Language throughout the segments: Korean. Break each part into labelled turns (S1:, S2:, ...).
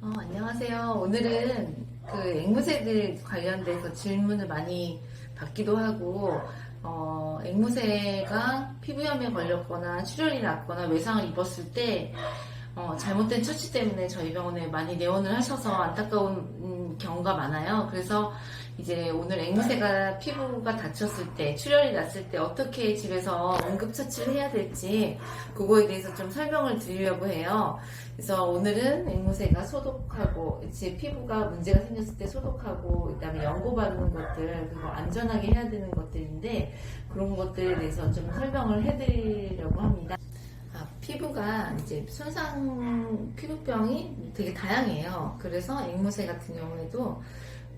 S1: 안녕하세요. 오늘은 그 앵무새들 관련돼서 질문을 많이 받기도 하고, 앵무새가 피부염에 걸렸거나 출혈이 났거나 외상을 입었을 때, 잘못된 처치 때문에 저희 병원에 많이 내원을 하셔서 안타까운 경우가 많아요. 그래서 이제 오늘 앵무새가 피부가 다쳤을 때, 출혈이 났을 때 어떻게 집에서 응급처치를 해야 될지 그거에 대해서 좀 설명을 드리려고 해요. 그래서 오늘은 앵무새가 소독하고, 제 피부가 문제가 생겼을 때 소독하고, 그 다음에 연고 바르는 것들, 그리고 안전하게 해야 되는 것들인데, 그런 것들에 대해서 좀 설명을 해드리려고 합니다. 피부가 이제 피부병이 되게 다양해요. 그래서 앵무새 같은 경우에도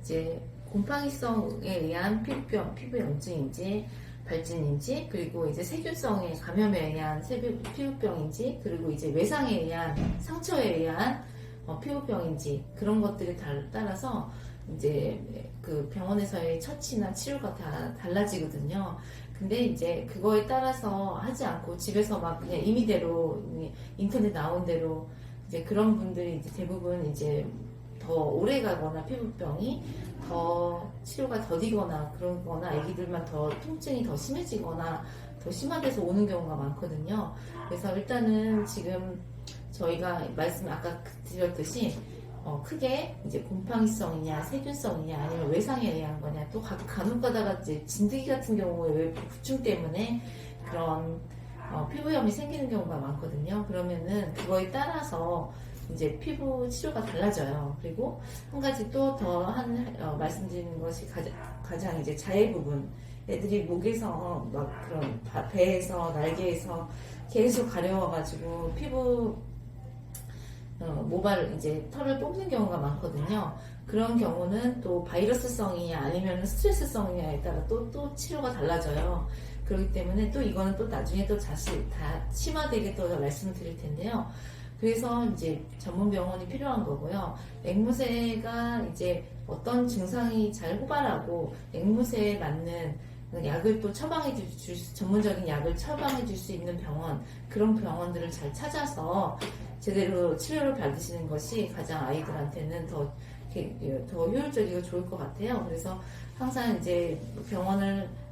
S1: 이제 곰팡이성에 의한 피부염증인지, 발진인지, 그리고 이제 세균성의 감염에 의한 피부병인지, 그리고 이제 외상에 의한 상처에 의한 피부병인지, 그런 것들에 따라서 이제 그 병원에서의 처치나 치료가 다 달라지거든요. 근데 이제 그거에 따라서 하지 않고 집에서 막 그냥 임의대로 인터넷 나온 대로 이제 그런 분들이 이제 대부분 이제 더 오래 가거나 피부병이 더 치료가 더디거나 그러거나 아기들만 더 통증이 더 심해지거나 더 심한 데서 오는 경우가 많거든요. 그래서 일단은 지금 저희가 말씀 아까 드렸듯이 크게 이제 곰팡이성이냐 세균성이냐 아니면 외상에 의한 거냐, 또 간혹 가다가 이제 진드기 같은 경우에 외부충 때문에 그런 피부염이 생기는 경우가 많거든요. 그러면은 그거에 따라서 이제 피부 치료가 달라져요. 그리고 한 가지 또 더 말씀드리는 것이 가장 이제 자외 부분, 애들이 목에서 막 그런 배에서 날개에서 계속 가려워가지고 피부 모발 이제 털을 뽑는 경우가 많거든요. 그런 경우는 또 바이러스성이냐 아니면 스트레스성이냐에 따라 또 치료가 달라져요. 그렇기 때문에 또 이거는 또 나중에 또 다시 다 심화되게 또 말씀을 드릴 텐데요. 그래서 이제 전문 병원이 필요한 거고요. 앵무새가 이제 어떤 증상이 잘 호발하고 앵무새에 맞는 약을 또 전문적인 약을 처방해 줄 수 있는 병원, 그런 병원들을 잘 찾아서 제대로 치료를 받으시는 것이 가장 아이들한테는 더 효율적이고 좋을 것 같아요. 그래서 항상 이제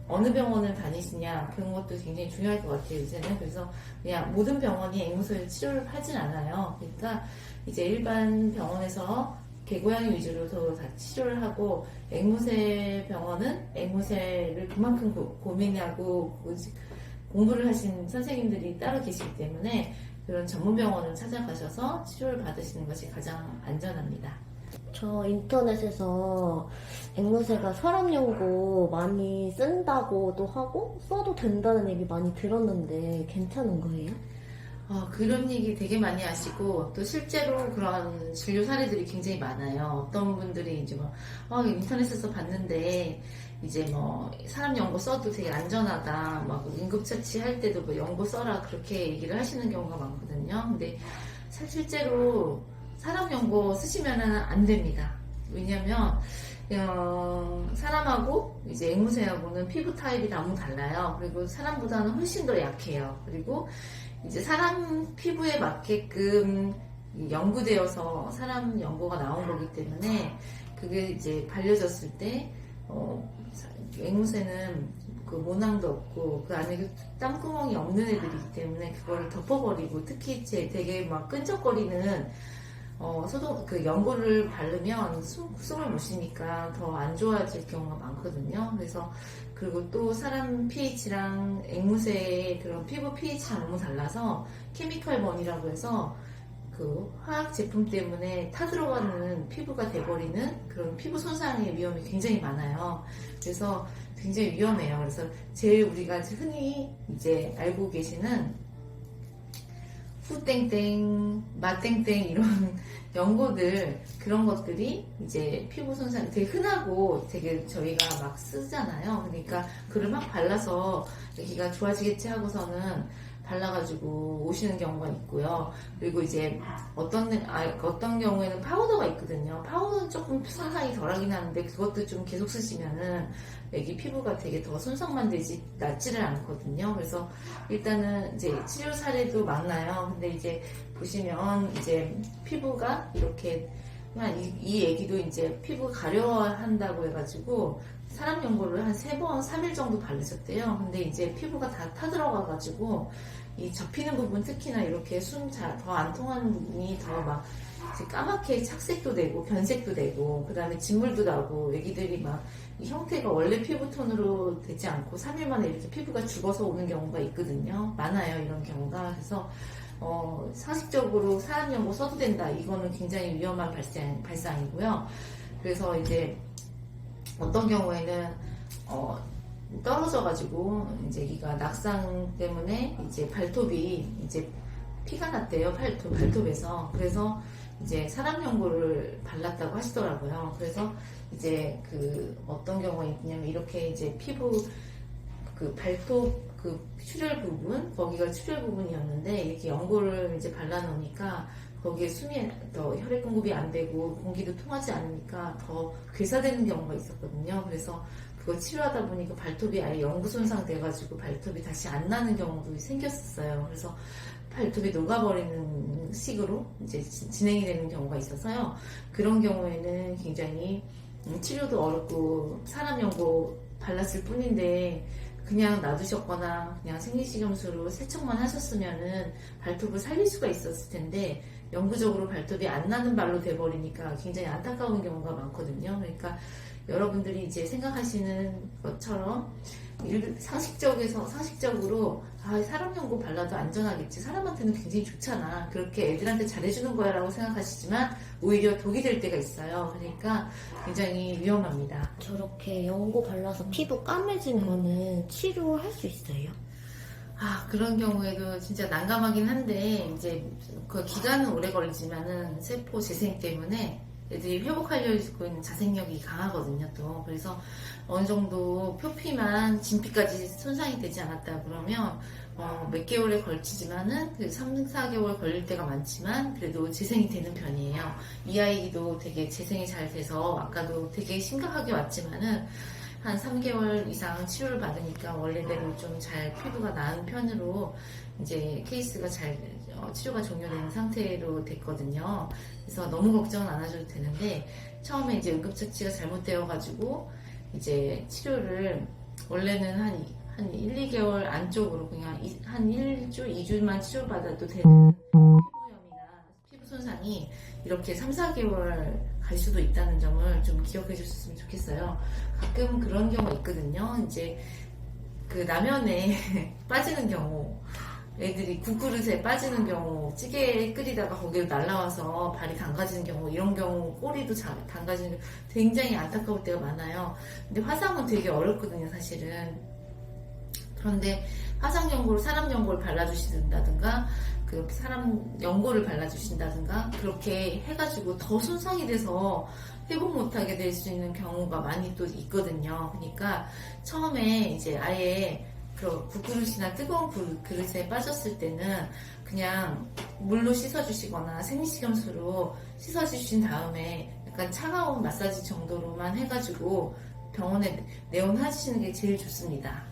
S1: 어느 병원을 다니시냐, 그런 것도 굉장히 중요할 것 같아요, 이제는. 그래서 그냥 모든 병원이 앵무새 치료를 하진 않아요. 그러니까 이제 일반 병원에서 개고양이 위주로 다 치료를 하고, 앵무새 병원은 앵무새를 그만큼 고민하고 공부를 하신 선생님들이 따로 계시기 때문에 그런 전문 병원을 찾아가셔서 치료를 받으시는 것이 가장 안전합니다.
S2: 저 인터넷에서 앵무새가 사람 연고 많이 쓴다고도 하고 써도 된다는 얘기 많이 들었는데 괜찮은 거예요?
S1: 그런 얘기 되게 많이 하시고, 또 실제로 그런 진료 사례들이 굉장히 많아요. 어떤 분들이 이제 인터넷에서 봤는데, 이제 사람 연고 써도 되게 안전하다, 막 응급처치 할 때도 연고 써라, 그렇게 얘기를 하시는 경우가 많거든요. 근데 실제로 사람 연고 쓰시면 안 됩니다. 왜냐면, 사람하고 이제 앵무새하고는 피부 타입이 너무 달라요. 그리고 사람보다는 훨씬 더 약해요. 그리고 이제 사람 피부에 맞게끔 연구되어서 사람 연고가 나온 거기 때문에 그게 이제 발려졌을 때 앵무새는 그 모낭도 없고 그 안에 땀구멍이 없는 애들이기 때문에 그거를 덮어버리고, 특히 되게 막 끈적거리는 그 연고를 바르면 숨을 못 쉬니까 더 안 좋아질 경우가 많거든요. 그래서 그리고 또 사람 pH랑 앵무새의 그런 피부 pH가 너무 달라서 케미컬 번이라고 해서 그 화학 제품 때문에 타들어가는 피부가 돼버리는 그런 피부 손상의 위험이 굉장히 많아요. 그래서 굉장히 위험해요. 그래서 제일 우리가 흔히 이제 알고 계시는 후땡땡, 마땡땡 이런 연고들, 그런 것들이 이제 피부 손상 되게 흔하고 되게 저희가 막 쓰잖아요. 그러니까 그걸 막 발라서 여기가 좋아지겠지 하고서는 발라가지고 오시는 경우가 있고요. 그리고 이제 어떤 경우에는 파우더가 있거든요. 파우더는 조금 손상이 덜하긴 하는데 그것도 좀 계속 쓰시면은 애기 피부가 되게 더 손상만 되지 낫지를 않거든요. 그래서 일단은 이제 치료 사례도 많나요. 근데 이제 보시면 이제 피부가 이렇게 이 애기도 이제 피부 가려한다고 해가지고 사람 연고를 한 3번, 3일 정도 바르셨대요. 근데 이제 피부가 다 타들어가가지고 이 접히는 부분 특히나 이렇게 숨 더 안 통하는 부분이 더 막 까맣게 착색도 되고 변색도 되고 그 다음에 진물도 나고 애기들이 막 이 형태가 원래 피부톤으로 되지 않고 3일 만에 이렇게 피부가 죽어서 오는 경우가 있거든요. 많아요, 이런 경우가. 그래서 상식적으로 사람 연고 써도 된다. 이거는 굉장히 위험한 발상이고요. 그래서 이제 어떤 경우에는 떨어져가지고 이제 애기가 낙상 때문에 이제 발톱이 이제 피가 났대요. 발톱에서. 그래서 이제 사람 연고를 발랐다고 하시더라고요. 그래서 이제 그 어떤 경우가 있냐면 이렇게 이제 피부 그 발톱 그 출혈 부분 거기가 출혈 부분이었는데 이렇게 연고를 이제 발라놓으니까 거기에 숨이 더 혈액 공급이 안 되고 공기도 통하지 않으니까 더 괴사되는 경우가 있었거든요. 그래서 그거 치료하다 보니까 발톱이 아예 연구 손상돼가지고 발톱이 다시 안 나는 경우도 생겼었어요. 그래서 발톱이 녹아버리는 식으로 이제 진행이 되는 경우가 있어서요. 그런 경우에는 굉장히 치료도 어렵고 사람 연고 발랐을 뿐인데 그냥 놔두셨거나 그냥 생리식염수로 세척만 하셨으면은 발톱을 살릴 수가 있었을 텐데 영구적으로 발톱이 안 나는 발로 돼버리니까 굉장히 안타까운 경우가 많거든요. 그러니까 여러분들이 이제 생각하시는 것처럼 상식적으로 사람 연고 발라도 안전하겠지, 사람한테는 굉장히 좋잖아, 그렇게 애들한테 잘해주는 거야 라고 생각하시지만 오히려 독이 될 때가 있어요. 그러니까 굉장히 위험합니다.
S2: 저렇게 연고 발라서 피부 까매진 거는 치료할 수 있어요?
S1: 그런 경우에도 진짜 난감하긴 한데 이제 그 기간은 오래 걸리지만은 세포 재생 때문에 애들이 회복하려고 있는 자생력이 강하거든요, 또. 그래서 어느 정도 표피만 진피까지 손상이 되지 않았다 그러면 몇 개월에 걸치지만은 3, 4개월 걸릴 때가 많지만 그래도 재생이 되는 편이에요. 이 아이도 되게 재생이 잘 돼서 아까도 되게 심각하게 왔지만은 한 3개월 이상 치료를 받으니까 원래대로 좀 잘 피부가 나은 편으로 이제 케이스가 잘 치료가 종료되는 상태로 됐거든요. 그래서 너무 걱정은 안 하셔도 되는데 처음에 이제 응급처치가 잘못되어가지고 이제 치료를 원래는 한 1, 2개월 안쪽으로 그냥 한 1주, 2주만 치료받아도 되는 피부염이나 피부 손상이 이렇게 3, 4개월 갈 수도 있다는 점을 좀 기억해 주셨으면 좋겠어요. 가끔 그런 경우가 있거든요. 이제 그 라면에 빠지는 경우, 애들이 국그릇에 빠지는 경우, 찌개 끓이다가 거기로 날라와서 발이 담가지는 경우, 이런 경우 꼬리도 담가지는 경우 굉장히 안타까울 때가 많아요. 근데 화상은 되게 어렵거든요, 사실은. 그런데 화상 연고를 사람 연고를 발라주신다든가 그 사람 연고를 발라주신다든가 그렇게 해가지고 더 손상이 돼서 회복 못하게 될 수 있는 경우가 많이 또 있거든요. 그러니까 처음에 이제 아예 그 국그릇이나 뜨거운 그릇에 빠졌을 때는 그냥 물로 씻어주시거나 생리식염수로 씻어주신 다음에 약간 차가운 마사지 정도로만 해가지고 병원에 내원하시는 게 제일 좋습니다.